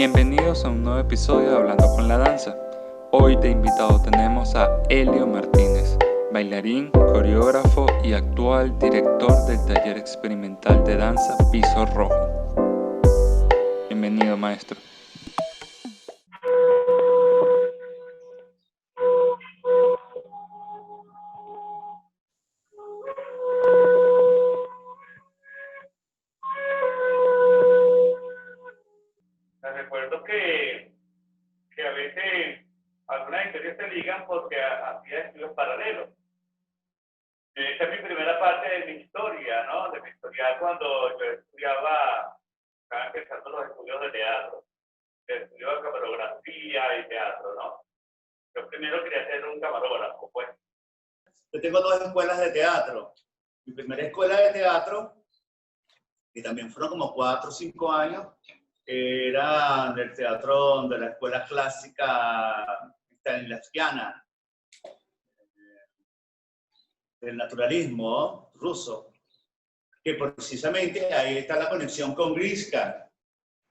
Bienvenidos a un nuevo episodio de Hablando con la Danza. Hoy de invitado tenemos a Elio Martínez, bailarín, coreógrafo y actual director del taller experimental de danza Piso Rojo. Bienvenido, maestro. Recuerdo que a veces algunas historias se ligan porque hacía estudios paralelos. Esta es mi primera parte de mi historia, ¿no? De mi historia cuando yo estaba empezando los estudios de teatro, estudio de camarografía y teatro, ¿no? Yo primero quería ser un camarógrafo, pues. Yo tengo dos escuelas de teatro. Mi primera escuela de teatro, que también fueron como 4 o 5 años, era del teatro de la escuela clásica stanislavskiana, del naturalismo ruso, que precisamente ahí está la conexión con Griska.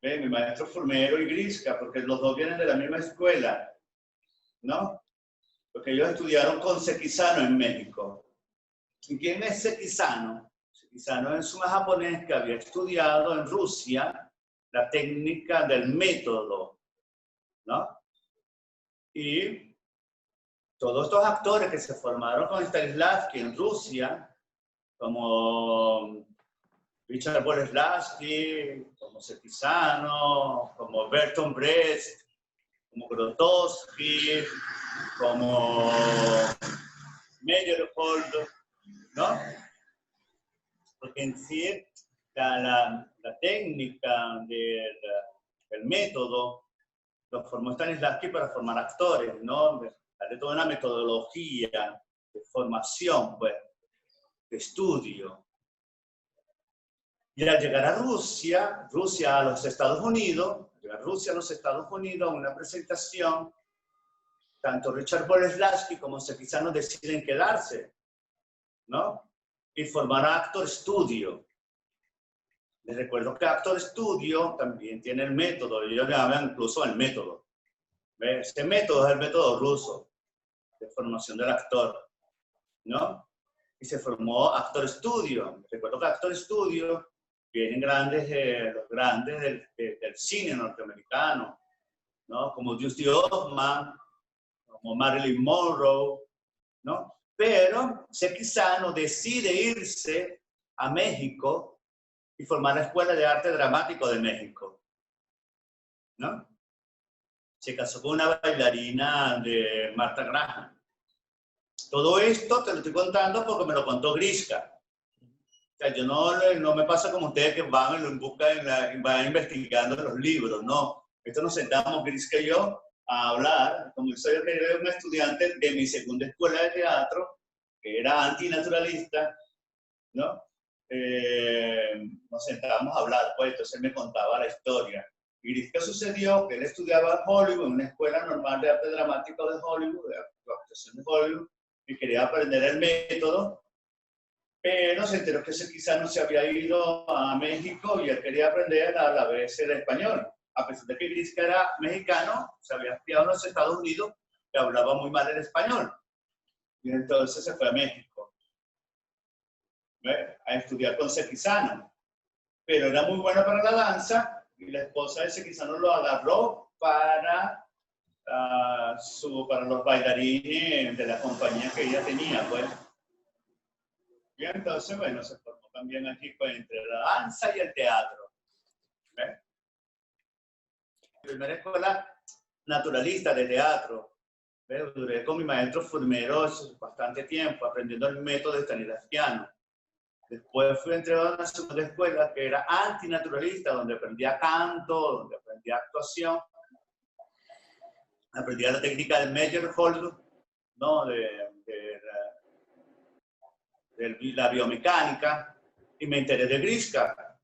Mi maestro Formero y Griska, porque los dos vienen de la misma escuela, ¿no? Porque ellos estudiaron con Sekizano en México. ¿Y quién es Sekizano? Sekizano es un japonés que había estudiado en Rusia la técnica del método, ¿no? Y todos estos actores que se formaron con Stanislavski en Rusia, como Richard Boleslavsky, como Sekizano, como Bertolt Brecht, como Grotowski, como Meyerhold, ¿no? Porque en sí la técnica del método lo formó Stanislavski para formar actores, ¿no? Darle toda una metodología de formación, pues, de estudio. Y al llegar a Rusia a los Estados Unidos, a una presentación, tanto Richard Boleslavsky como Sekizano deciden quedarse, ¿no? Y formar Actor Studio. Les recuerdo que Actor Studio también tiene el método, ellos le llaman incluso el método. Este método es el método ruso de formación del actor, ¿no? Y se formó Actor Studio. Recuerdo que Actor Studio vienen los grandes del cine norteamericano, ¿no? Como Dusty Hoffman, como Marilyn Monroe, ¿no? Pero Sekizano decide irse a México y formar la Escuela de Arte Dramático de México, ¿no? Se casó con una bailarina de Martha Graham. Todo esto te lo estoy contando porque me lo contó Griska. O sea, yo no me pasa como ustedes que van y lo buscan van investigando en los libros, no. Esto nos sentamos, Griska y yo, a hablar. Como yo soy un estudiante de mi segunda escuela de teatro, que era antinaturalista, ¿no? Nos sentábamos a hablar, pues entonces él me contaba la historia. Y ¿qué sucedió? Que él estudiaba en Hollywood, en una escuela normal de arte dramático de Hollywood, de actuación de Hollywood, y quería aprender el método, pero se enteró que quizás no se había ido a México y él quería aprender a la vez el español. A pesar de que Griska era mexicano, se había criado en los Estados Unidos, que hablaba muy mal el español. Y entonces se fue a México a estudiar con Sekizano. Pero era muy bueno para la danza y la esposa de Sekizano lo agarró para los bailarines de la compañía que ella tenía, pues. Y entonces, bueno, se formó también aquí, pues, entre la danza y el teatro. ¿Ves? Primera escuela naturalista de teatro. ¿Ves? Duré con mi maestro Formero bastante tiempo aprendiendo el método stanislavskiano. Después fui entregado a una segunda escuela que era antinaturalista, donde aprendía canto, donde aprendía actuación. Aprendía la técnica del Meyerhold, ¿no? de la biomecánica, y me enteré de Griska,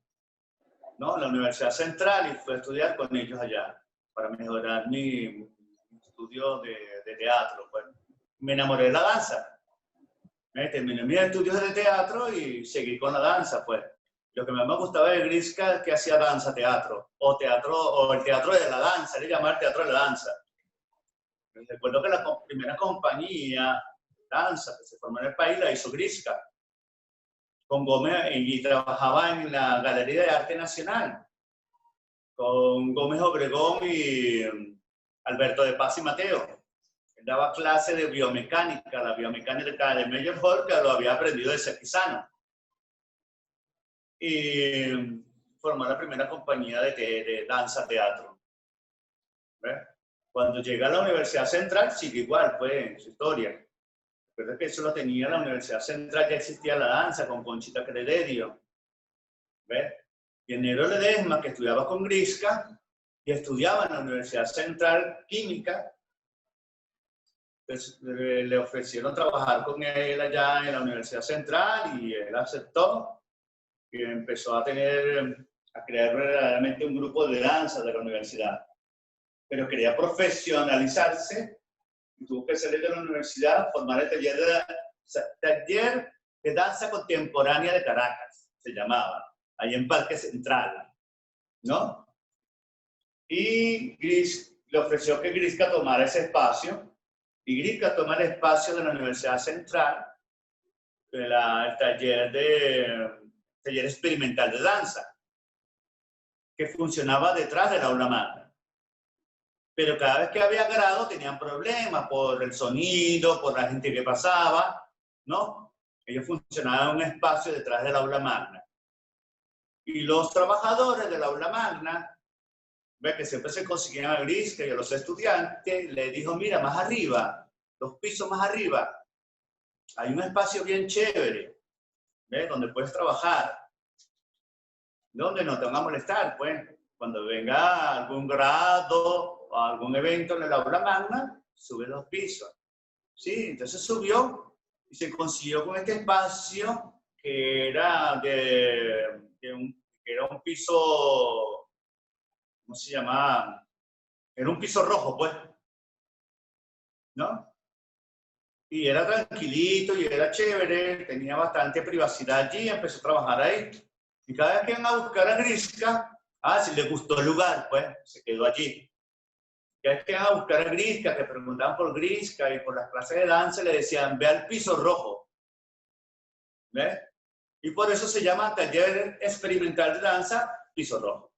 ¿no? En la Universidad Central, y fui a estudiar con ellos allá para mejorar mi estudio de teatro. Pues. Me enamoré de la danza. Terminé mis estudios de teatro y seguí con la danza, pues. Lo que más me gustaba de Grisca es que hacía danza, teatro, o el teatro de la danza, le llamaba el teatro de la danza. Recuerdo que la primera compañía danza que se formó en el país la hizo Grisca, con Gómez, y trabajaba en la Galería de Arte Nacional, con Gómez Obregón y Alberto de Paz y Mateo. Él daba clase de biomecánica, la biomecánica de Meyer Hall, que lo había aprendido de Sequizano. Y formó la primera compañía de danza-teatro. Cuando llega a la Universidad Central, sigue igual, fue en su historia. Recuerda que eso lo tenía la Universidad Central, ya existía la danza con Conchita Crederio. ¿Ves? Y Nero Ledesma, que estudiaba con Grisca, y estudiaba en la Universidad Central Química, pues, le ofrecieron trabajar con él allá en la Universidad Central y él aceptó y empezó a crear verdaderamente un grupo de danza de la universidad. Pero quería profesionalizarse y tuvo que salir de la universidad, formar el taller de danza contemporánea de Caracas, se llamaba, ahí en Parque Central, ¿no? Y le ofreció que Grisca tomara ese espacio, y Grisca toma el espacio de la Universidad Central, el taller experimental de danza, que funcionaba detrás del aula magna. Pero cada vez que había grado tenían problemas por el sonido, por la gente que pasaba, ¿no? Ellos funcionaban en un espacio detrás del aula magna. Y los trabajadores del aula magna, ve que siempre se conseguían a Grisca y a los estudiantes, le dijo, mira, más arriba, 2 pisos más arriba, hay un espacio bien chévere, ¿ves? Donde puedes trabajar, donde no te van a molestar, pues. Cuando venga algún grado o algún evento en el aula magna, sube 2 pisos. Sí, entonces subió y se consiguió con este espacio que era era un piso, ¿cómo se llama? Era un piso rojo, pues, ¿no? Y era tranquilito y era chévere, tenía bastante privacidad allí, empezó a trabajar ahí. Y cada vez que iban a buscar a Grisca, si le gustó el lugar, pues, se quedó allí. Cada vez que iban a buscar a Grisca, que preguntaban por Grisca y por las clases de danza, le decían, ve al piso rojo. ¿Ves? Y por eso se llama Taller Experimental de Danza, Piso Rojo.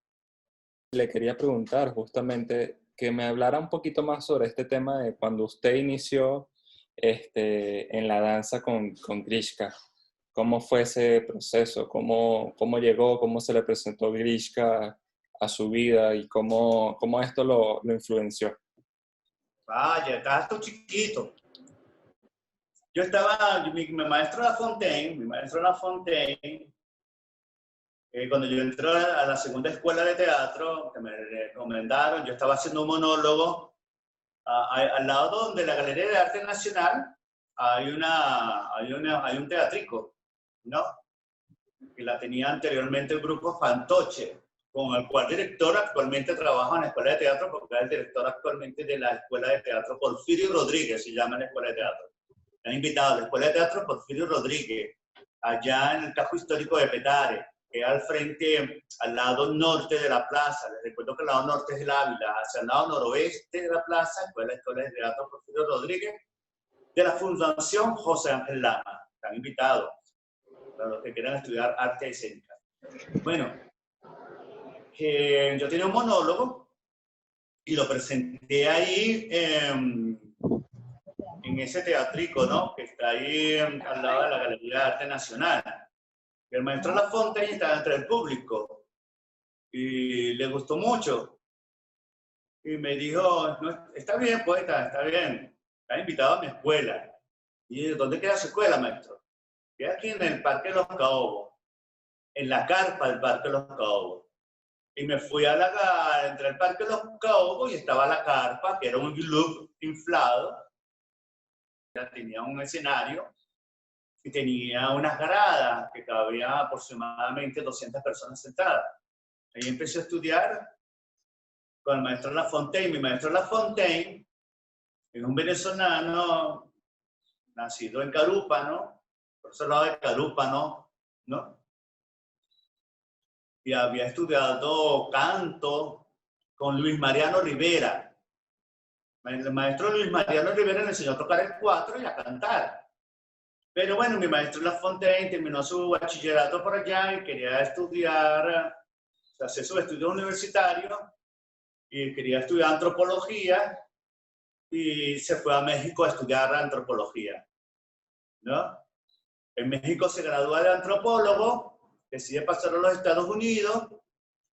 Le quería preguntar justamente que me hablara un poquito más sobre este tema de cuando usted inició en la danza con Grisca. ¿Cómo fue ese proceso? ¿Cómo llegó? ¿Cómo se le presentó Grisca a su vida? ¿Y cómo esto lo influenció? Vaya, estás tú chiquito. Yo estaba, mi maestro Lafontaine, cuando yo entré a la segunda escuela de teatro, que me recomendaron, yo estaba haciendo un monólogo al lado donde la Galería de Arte Nacional hay un teatrico, ¿no? Que la tenía anteriormente el grupo Fantoche, con el cual director actualmente trabaja en la Escuela de Teatro, porque es el director actualmente de la Escuela de Teatro Porfirio Rodríguez, se llama la Escuela de Teatro. Me han invitado a la Escuela de Teatro Porfirio Rodríguez, allá en el casco histórico de Petare, que es al frente, al lado norte de la plaza. Les recuerdo que el lado norte es el Ávila, hacia el lado noroeste de la plaza, fue la Escuela de Teatro Porfirio Rodríguez, de la Fundación José Ángel Lama. Están invitados para los que quieran estudiar arte escénica. Bueno, yo tenía un monólogo y lo presenté ahí en ese teatrico, ¿no? Que está ahí al lado de la Galería de Arte Nacional. Y el maestro Lafontaine estaba entre el público y le gustó mucho. Y me dijo, no, está bien, poeta, está bien. Está invitado a mi escuela. ¿Y dónde queda su escuela, maestro? Queda aquí en el Parque Los Caobos, en la carpa del Parque Los Caobos. Y me fui entre el Parque Los Caobos y estaba la carpa, que era un club inflado. Ya tenía un escenario y tenía unas gradas que cabía aproximadamente 200 personas sentadas. Ahí empecé a estudiar con el maestro Lafontaine. Mi maestro Lafontaine es un venezolano nacido en Carúpano, por ese lado de Carúpano, ¿no? y había estudiado canto con Luis Mariano Rivera. El maestro Luis Mariano Rivera me enseñó a tocar el cuatro y a cantar. Pero bueno, mi maestro Lafontaine terminó su bachillerato por allá y quería estudiar, hacer sus estudios universitarios y quería estudiar antropología y se fue a México a estudiar antropología, ¿no? En México se gradúa de antropólogo, decide pasar a los Estados Unidos,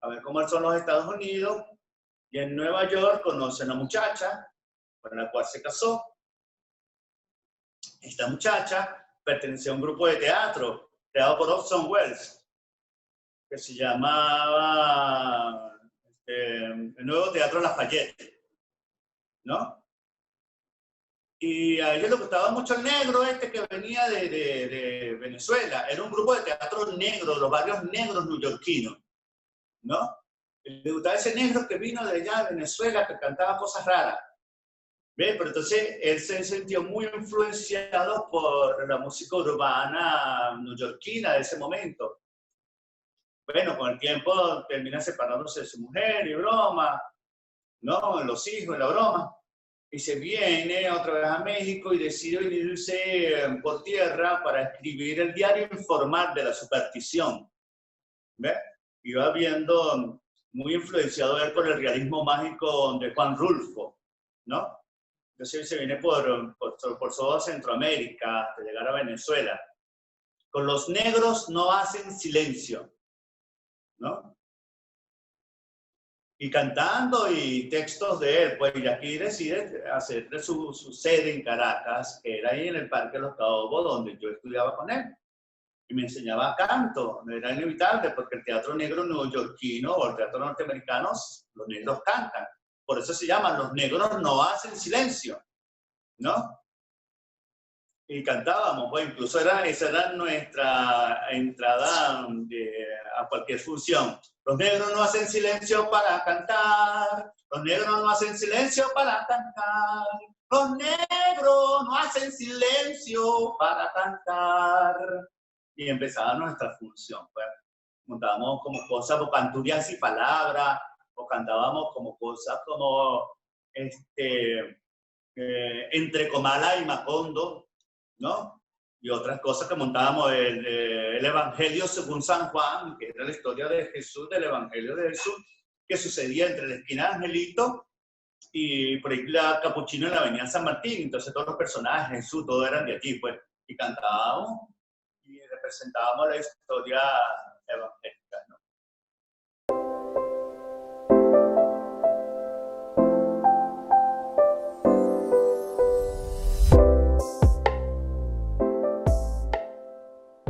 a ver cómo son los Estados Unidos, y en Nueva York conoce a una muchacha con la cual se casó. Esta muchacha pertenecía a un grupo de teatro creado por Orson Welles, que se llamaba el Nuevo Teatro Lafayette, ¿no? Y a ellos les gustaba mucho el negro que venía de Venezuela. Era un grupo de teatro negro, los barrios negros neoyorquinos, ¿no? Le gustaba ese negro que vino de allá de Venezuela, que cantaba cosas raras. ¿Ve? Pero entonces él se sintió muy influenciado por la música urbana neoyorquina de ese momento. Bueno, con el tiempo termina separándose de su mujer y broma, ¿no? Los hijos y la broma. Y se viene otra vez a México y decide irse por tierra para escribir el diario informal de la superstición. ¿Ve? Iba viendo, muy influenciado él por el realismo mágico de Juan Rulfo, ¿no? Entonces se viene por toda Centroamérica hasta llegar a Venezuela. Con los negros no hacen silencio, ¿no? Y cantando y textos de él, pues y aquí decide hacer su sede en Caracas, que era ahí en el Parque Los Caobos, donde yo estudiaba con él. Y me enseñaba canto, era inevitable, porque el teatro negro neoyorquino o el teatro norteamericano, los negros cantan. Por eso se llaman Los Negros No Hacen Silencio, ¿no? Y cantábamos, pues incluso esa era nuestra entrada a cualquier función. Los negros no hacen silencio para cantar, los negros no hacen silencio para cantar, los negros no hacen silencio para cantar. Y empezaba nuestra función, pues. Montábamos como cosas, o canturías y palabras, o cantábamos como cosas como entre Comala y Macondo, ¿no? Y otras cosas que montábamos, el Evangelio según San Juan, que era la historia de Jesús, del Evangelio de Jesús, que sucedía entre la esquina de Angelito y por ahí la Capuchino en la avenida San Martín. Entonces todos los personajes, Jesús, todos eran de allí, pues. Y cantábamos y representábamos la historia